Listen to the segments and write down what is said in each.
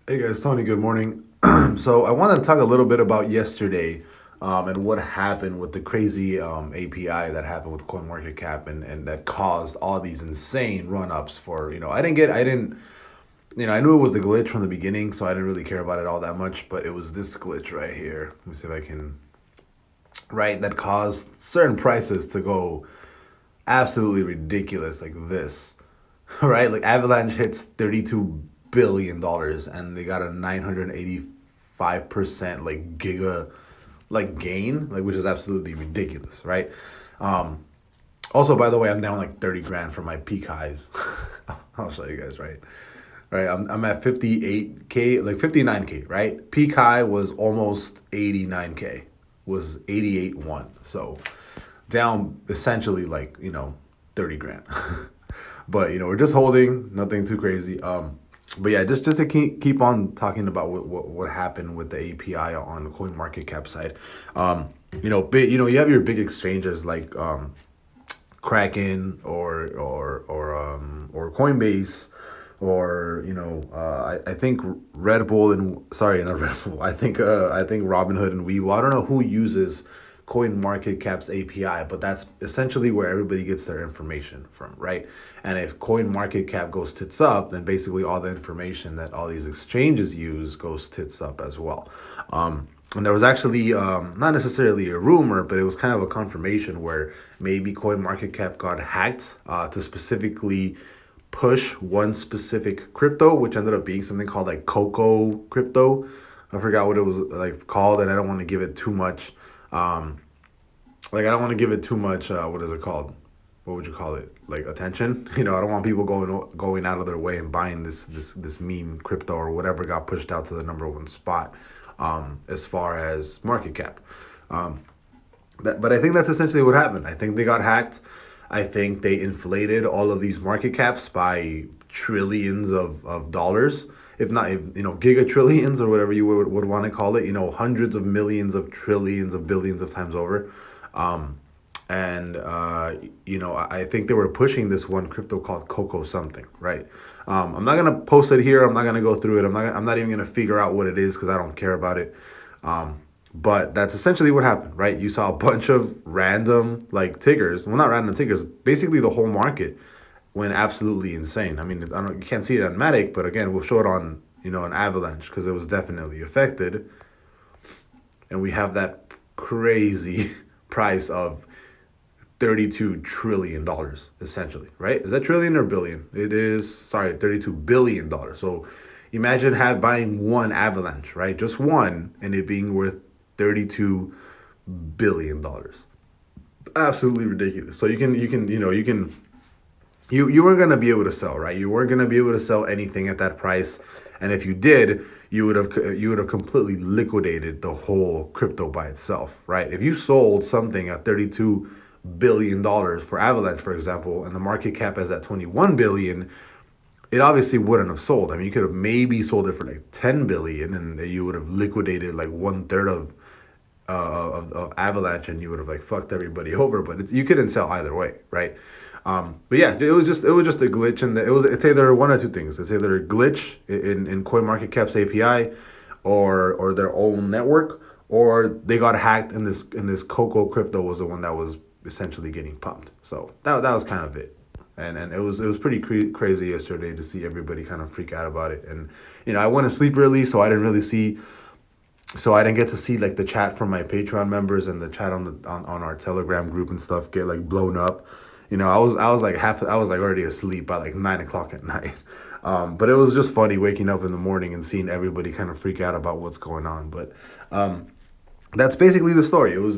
Hey guys, Tony, good morning. So I want to talk a little bit about yesterday and what happened with the crazy API that happened with CoinMarketCap and that caused all these insane run-ups for, I knew it was a glitch from the beginning, so I didn't really care about it all that much, but it was this glitch right here. Let me see if I can, right, that caused certain prices to go absolutely ridiculous like this. Right? Like Avalanche hits $32 billion and they got a 985% like giga like gain, like which is absolutely ridiculous, right? Um Also, by the way, I'm down like 30 grand from my peak highs. I'll show you guys, right? Right, I'm at 58k, like 59k, right? Peak high was almost 89k, was 88.1. So down essentially like, 30 grand. But we're just holding, nothing too crazy. But yeah, just to keep on talking about what happened with the API on the coin market cap side. You have your big exchanges like Kraken or Coinbase or I think Red Bull and sorry, not Red Bull. I think Robinhood and Webull. I don't know who uses CoinMarketCap's API, but that's essentially where everybody gets their information from, right? And if CoinMarketCap goes tits up, then basically all the information that all these exchanges use goes tits up as well. And there was actually not necessarily a rumor, but it was kind of a confirmation where maybe CoinMarketCap got hacked to specifically push one specific crypto, which ended up being something called like Coco crypto. I forgot what it was like called, and I don't want to give it too much. I don't want to give it too much. What is it called? What would you call it? Like attention. I don't want people going out of their way and buying this meme crypto or whatever got pushed out to the number one spot as far as market cap. But I think that's essentially what happened. I think they got hacked. I think they inflated all of these market caps by trillions of dollars, if not, gigatrillions or whatever you would want to call it, hundreds of millions of trillions of billions of times over. I think they were pushing this one crypto called Coco something, right? I'm not going to post it here. I'm not going to go through it. I'm not even going to figure out what it is because I don't care about it. But that's essentially what happened, right? You saw a bunch of random like Tiggers. Well, not random Tiggers. Basically, the whole market went absolutely insane. I mean, you can't see it on Matic, but again, we'll show it on an Avalanche because it was definitely affected. And we have that crazy price of $32 trillion essentially, right? Is that trillion or billion? It is, sorry, $32 billion. So imagine buying one Avalanche, right? Just one, and it being worth $32 billion. Absolutely ridiculous. So you weren't gonna be able to sell, right? You weren't gonna be able to sell anything at that price, and if you did, you would have completely liquidated the whole crypto by itself, right? If you sold something at $32 billion for Avalanche, for example, and the market cap is at 21 billion, it obviously wouldn't have sold. I mean, you could have maybe sold it for like 10 billion, and you would have liquidated like 1/3 of Avalanche, and you would have like fucked everybody over. But you couldn't sell either way, right? But yeah, it was just a glitch, and it's either one or two things. It's either a glitch in CoinMarketCap's API, or their own network, or they got hacked, and this Coco crypto was the one that was essentially getting pumped. So that was kind of it. And it was pretty crazy yesterday to see everybody kind of freak out about it. And I went to sleep early, so I didn't get to see like the chat from my Patreon members and the chat on our Telegram group and stuff get like blown up. I was like already asleep by like 9 o'clock at night. But it was just funny waking up in the morning and seeing everybody kind of freak out about what's going on. But that's basically the story. It was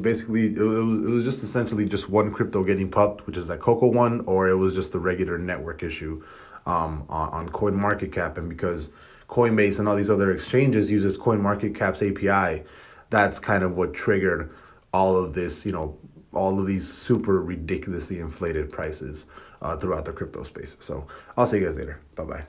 just essentially just one crypto getting pumped, which is that Coco one, or it was just a regular network issue on CoinMarketCap. And because Coinbase and all these other exchanges uses CoinMarketCap's API, that's kind of what triggered all of this, all of these super ridiculously inflated prices throughout the crypto space. So I'll see you guys later. Bye bye.